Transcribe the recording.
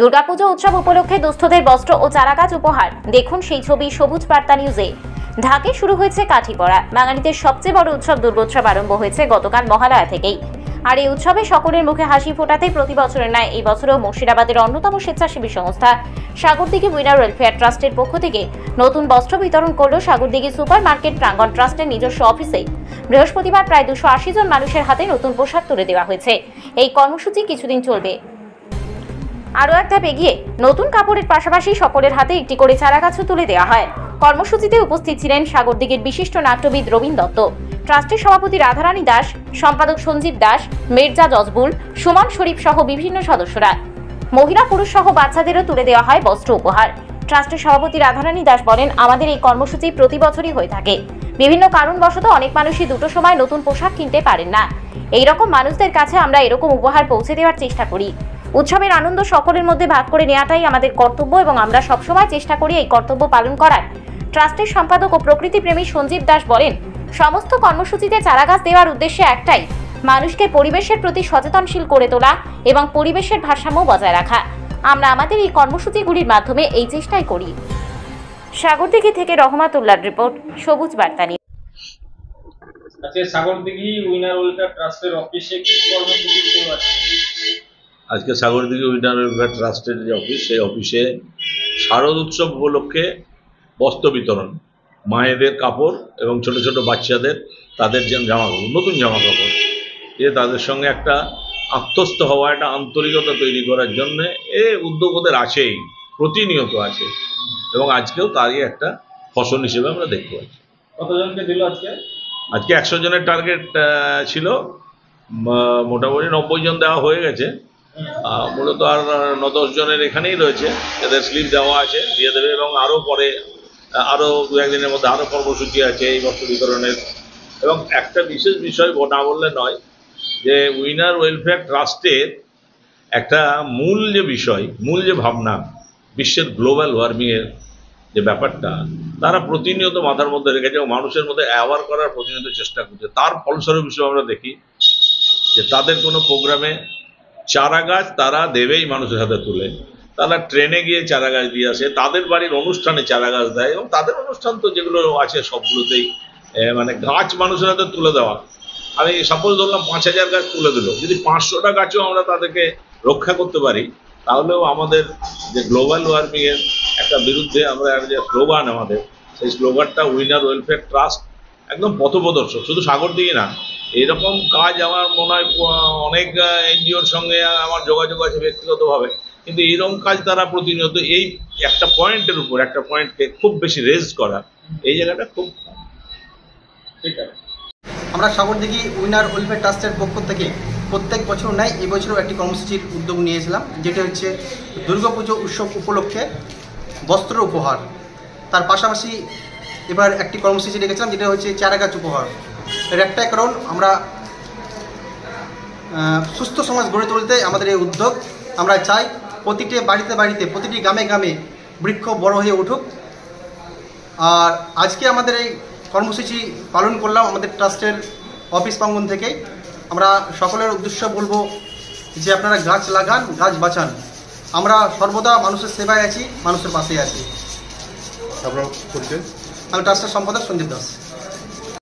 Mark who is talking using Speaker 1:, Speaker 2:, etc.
Speaker 1: দুর্গাপুজো উৎসব উপলক্ষে দুস্থদের বস্ত্র ও চারাগাছ উপহার। দেখুন সেই ছবি সবুজ বার্তা নিউজে। ঢাকে শুরু হয়েছে কাঠি পড়া। বাঙালিদের সবচেয়ে বড় উৎসব দুর্গোৎসব আরম্ভ হয়েছে গতকাল মহালয়া থেকেই। আর এই উৎসবে সকলের মুখে হাসি ফোটাতে প্রতি বছরের ন্যায় এই বছরও মুর্শিদাবাদের অন্যতম স্বেচ্ছাসেবী সংস্থা সাগরদিঘি উইনার ওয়েলফেয়ার ট্রাস্টের পক্ষ থেকে নতুন বস্ত্র বিতরণ করল সাগরদিঘি সুপার মার্কেট প্রাঙ্গণ ট্রাস্টের নিজস্ব অফিসে। বৃহস্পতিবার প্রায় 280 জন মানুষের হাতে নতুন পোশাক তুলে দেওয়া হয়েছে। এই কর্মসূচি কিছুদিন চলবে। আরও এক ধাপ এগিয়ে নতুন কাপড়ের পাশাপাশি সকলের হাতে একটি করে চারাগাছও তুলে দেওয়া হয়। কর্মসূচিতে উপস্থিত ছিলেন সাগরদিঘির বিশিষ্ট নাট্যবিদ রবীন দত্ত, ট্রাস্টের সভাপতি রাধারানী দাস, সম্পাদক সঞ্জীব দাস, মির্জা জজবুল, সুমন শরীফ সহ বিভিন্ন সদস্যরা। মহিলা পুরুষ সহ বাচ্চাদেরও তুলে দেওয়া হয় বস্ত্র উপহার। ট্রাস্টের সভাপতি রাধারানী দাস বলেন, আমাদের এই কর্মসূচি প্রতি বছরই হয়ে থাকে। বিভিন্ন কারণবশত অনেক মানুষই দুটো সময় নতুন পোশাক কিনতে পারেন না। এই রকম মানুষদের কাছে আমরা এরকম উপহার পৌঁছে দেওয়ার চেষ্টা করি। উৎসবের আনন্দ সকলের মধ্যে ভাগ করে নেওয়াটাই আমাদের কর্তব্য এবং আমরা সবসময় চেষ্টা করি এই কর্তব্য পালন করার। ট্রাস্টের সম্পাদক ও প্রকৃতিপ্রেমী সঞ্জীব দাস বলেন, সমস্ত কর্মসূচিতে চারাগাছ দেওয়ার উদ্দেশ্য একটাই, মানুষকে পরিবেশের প্রতি সচেতনশীল করে তোলা এবং পরিবেশের ভারসাম্য বজায় রাখা। আমরা আমাদের এই কর্মসূচিগুলির মাধ্যমে এই চেষ্টাই করি। সাগরদিঘি থেকে রহমাতুল্লাহর রিপোর্ট, সবুজ বার্তা নিউজ।
Speaker 2: আজকে সাগরদিঘি উইনার ওয়েলফেয়ার ট্রাস্টের অফিসে কি কর্মসূচি শুরু আছে?
Speaker 3: আজকে সাগরদিঘি উইনার ওয়েলফেয়ার ট্রাস্টের যে অফিস, সেই অফিসে শারদ উৎসব উপলক্ষে বস্ত্র বিতরণ, মায়েদের কাপড় এবং ছোট ছোট বাচ্চাদের তাদের যে জামা কাপড়, নতুন জামা কাপড়, তাদের সঙ্গে একটা আত্মস্থ হওয়া, একটা আন্তরিকতা তৈরি করার জন্যে উদ্যোগ ওদের আছেই, প্রতিনিয়ত আছে এবং আজকেও তারই একটা ফসল হিসেবে আমরা দেখতে পাচ্ছি।
Speaker 2: কতজনকে দিল আজকে?
Speaker 3: আজকে 100 জনের টার্গেট ছিল, মোটামুটি 90 জন দেওয়া হয়ে গেছে। মূলত আর 9-10 জনের এখানেই রয়েছে, এদের স্লিপ দেওয়া আছে, দিয়ে দেবে এবং আরও পরে আরও 2-1 দিনের মধ্যে আরও কর্মসূচি আছে এই বস্ত্র বিতরণের। এবং একটা বিশেষ বিষয় না বললে নয়, যে উইনার ওয়েলফেয়ার ট্রাস্টের একটা মূল যে বিষয়, মূল যে ভাবনা, বিশ্বের গ্লোবাল ওয়ার্মিংয়ের যে ব্যাপারটা তারা প্রতিনিয়ত মাথার মধ্যে রেখেছে এবং মানুষের মধ্যে অ্যাওয়ার করার প্রতিনিয়ত চেষ্টা করছে। তার ফলস্বরূপ হিসেবে আমরা দেখি যে তাদের কোনো প্রোগ্রামে চারা গাছ তারা দেবেই মানুষের হাতে তুলে, তারা ট্রেনে গিয়ে চারা গাছ দিয়ে আসে, তাদের বাড়ির অনুষ্ঠানে চারা গাছ দেয় এবং তাদের অনুষ্ঠান তো যেগুলো আছে সবগুলোতেই মানে গাছ মানুষের হাতে তুলে দেওয়া। আমি সাপোজ ধরলাম 5000 গাছ তুলে দিল, যদি 500টা গাছও আমরা তাদেরকে রক্ষা করতে পারি, তাহলেও আমাদের যে গ্লোবাল ওয়ার্মিংয়ের একটা বিরুদ্ধে আমরা যে স্লোগান, আমাদের সেই স্লোগানটা উইনার ওয়েলফেয়ার ট্রাস্ট একদম পথপ্রদর্শক। শুধু সাগরদিঘি না, এইরকম কাজ আমার মনে হয় অনেক এনজিওর সঙ্গে আমার যোগাযোগ আছে ব্যক্তিগতভাবে, কিন্তু এইরকম কাজ তারা প্রতিনিয়ত এই একটা পয়েন্টের উপর একটা পয়েন্টকে খুব বেশি রেজ করা, এই জায়গাটা খুব
Speaker 2: ঠিক আছে।
Speaker 4: আমরা সাগরদিঘি উইনার ওয়েলফেয়ার ট্রাস্টের পক্ষ থেকে প্রত্যেক বছর নয়, এবছরও একটি কর্মসূচির উদ্যোগ নিয়েছিলাম, যেটা হচ্ছে দুর্গাপুজো উৎসব উপলক্ষে বস্ত্র উপহার। তার পাশাপাশি এবার একটি কর্মসূচি রেখেছিলাম, যেটা হচ্ছে চারাগাছ উপহার। এর একটাই কারণ, আমরা সুস্থ সমাজ গড়ে তুলতে আমাদের এই উদ্যোগ। আমরা চাই প্রতিটি বাড়িতে বাড়িতে, প্রতিটি গ্রামে গ্রামে বৃক্ষ বড় হয়ে উঠুক। আর আজকে আমাদের এই কর্মসূচি পালন করলাম আমাদের ট্রাস্টের অফিস প্রাঙ্গণ থেকেই। আমরা সকলের উদ্দেশ্য বলবো যে আপনারা গাছ লাগান, গাছ বাঁচান। আমরা সর্বদা মানুষের সেবায় আছি, মানুষের পাশে আছি।
Speaker 5: আপনার পরিচয়?
Speaker 4: আমি ট্রাস্টের সম্পাদক সঞ্জীব দাস।